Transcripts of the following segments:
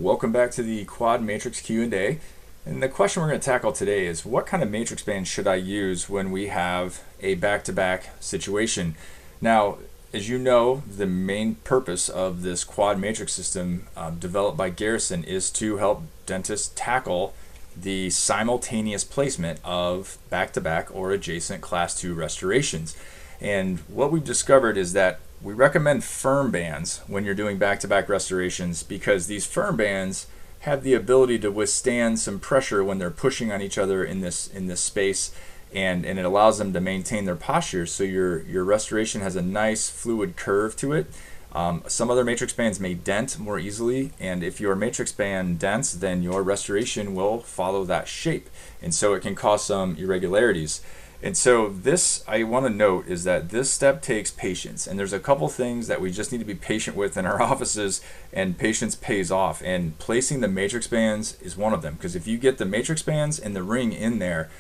welcome back to the Quad Matrix Q&A. And the question we're going to tackle today is what kind of matrix band should I use when we have a back-to-back situation? Now, as you know, the main purpose of this quad matrix system developed by Garrison is to help dentists tackle the simultaneous placement of back-to-back or adjacent class 2 restorations. And what we've discovered is that we recommend firm bands when you're doing back-to-back restorations because these firm bands have the ability to withstand some pressure when they're pushing on each other in this space, and it allows them to maintain their posture, so your restoration has a nice fluid curve to it. Some other matrix bands may dent more easily, and if your matrix band dents, then your restoration will follow that shape, and so it can cause some irregularities. And so this, I want to note, is that this step takes patience, and there's a couple things that we just need to be patient with in our offices, and patience pays off, and placing the matrix bands is one of them, because if you get the matrix bands and the ring in there,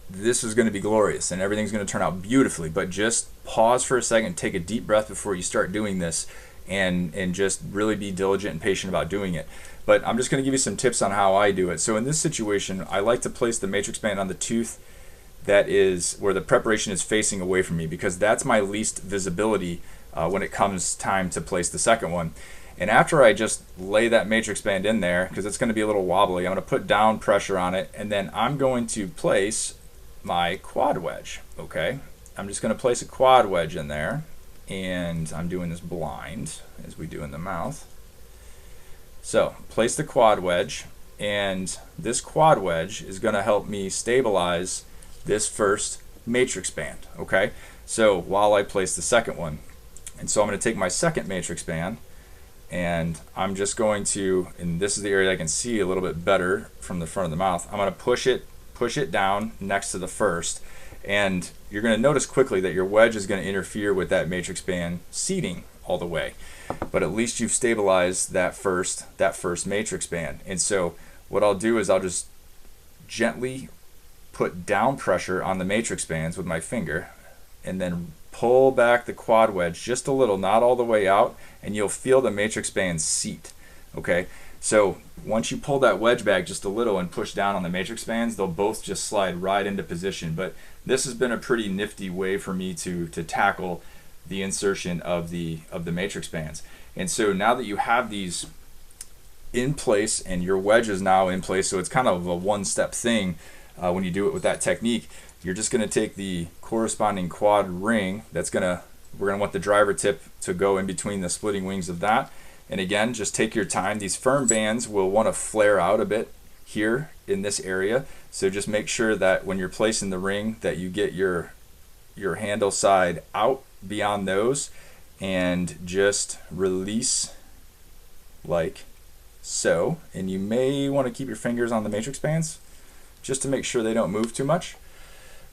this is going to be glorious and everything's going to turn out beautifully. But just pause for a second, take a deep breath before you start doing this, and just really be diligent and patient about doing it. But I'm just going to give you some tips on how I do it. So in this situation, I like to place the matrix band on the tooth that is where the preparation is facing away from me, because that's my least visibility when it comes time to place the second one. And after I just lay that matrix band in there, because it's going to be a little wobbly, I'm going to put down pressure on it, and then I'm going to place my quad wedge. Okay, I'm just going to place a quad wedge in there, and I'm doing this blind as we do in the mouth. So place the quad wedge, and this quad wedge is going to help me stabilize this first matrix band. Okay, so while I place the second one, and so I'm going to take my second matrix band, and I'm just going to, and this is the area I can see a little bit better from the front of the mouth, I'm going to push it down next to the first, and you're going to notice quickly that your wedge is going to interfere with that matrix band seating all the way, but at least you've stabilized that first matrix band. And so what I'll do is I'll just gently put down pressure on the matrix bands with my finger, and then pull back the quad wedge just a little, not all the way out, and you'll feel the matrix band seat. Okay, so once you pull that wedge back just a little and push down on the matrix bands, they'll both just slide right into position. But this has been a pretty nifty way for me to tackle the insertion of the matrix bands. And so now that you have these in place and your wedge is now in place, so it's kind of a one-step thing. When you do it with that technique, you're just going to take the corresponding quad ring we're going to want the driver tip to go in between the splitting wings of that. And again, just take your time. These firm bands will want to flare out a bit here in this area, so just make sure that when you're placing the ring that you get your handle side out beyond those, and just release like so. And you may want to keep your fingers on the matrix bands just to make sure they don't move too much.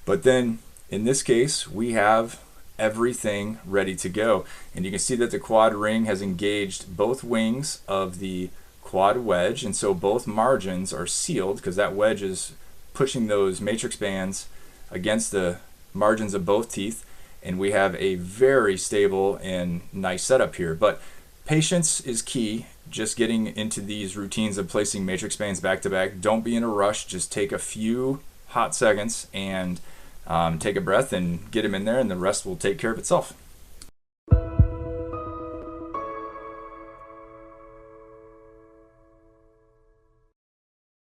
But then in this case, we have everything ready to go, and you can see that the quad ring has engaged both wings of the quad wedge, and so both margins are sealed because that wedge is pushing those matrix bands against the margins of both teeth, and we have a very stable and nice setup here. But patience is key. Just getting into these routines of placing matrix bands back to back. Don't be in a rush. Just take a few hot seconds and take a breath and get them in there, and the rest will take care of itself.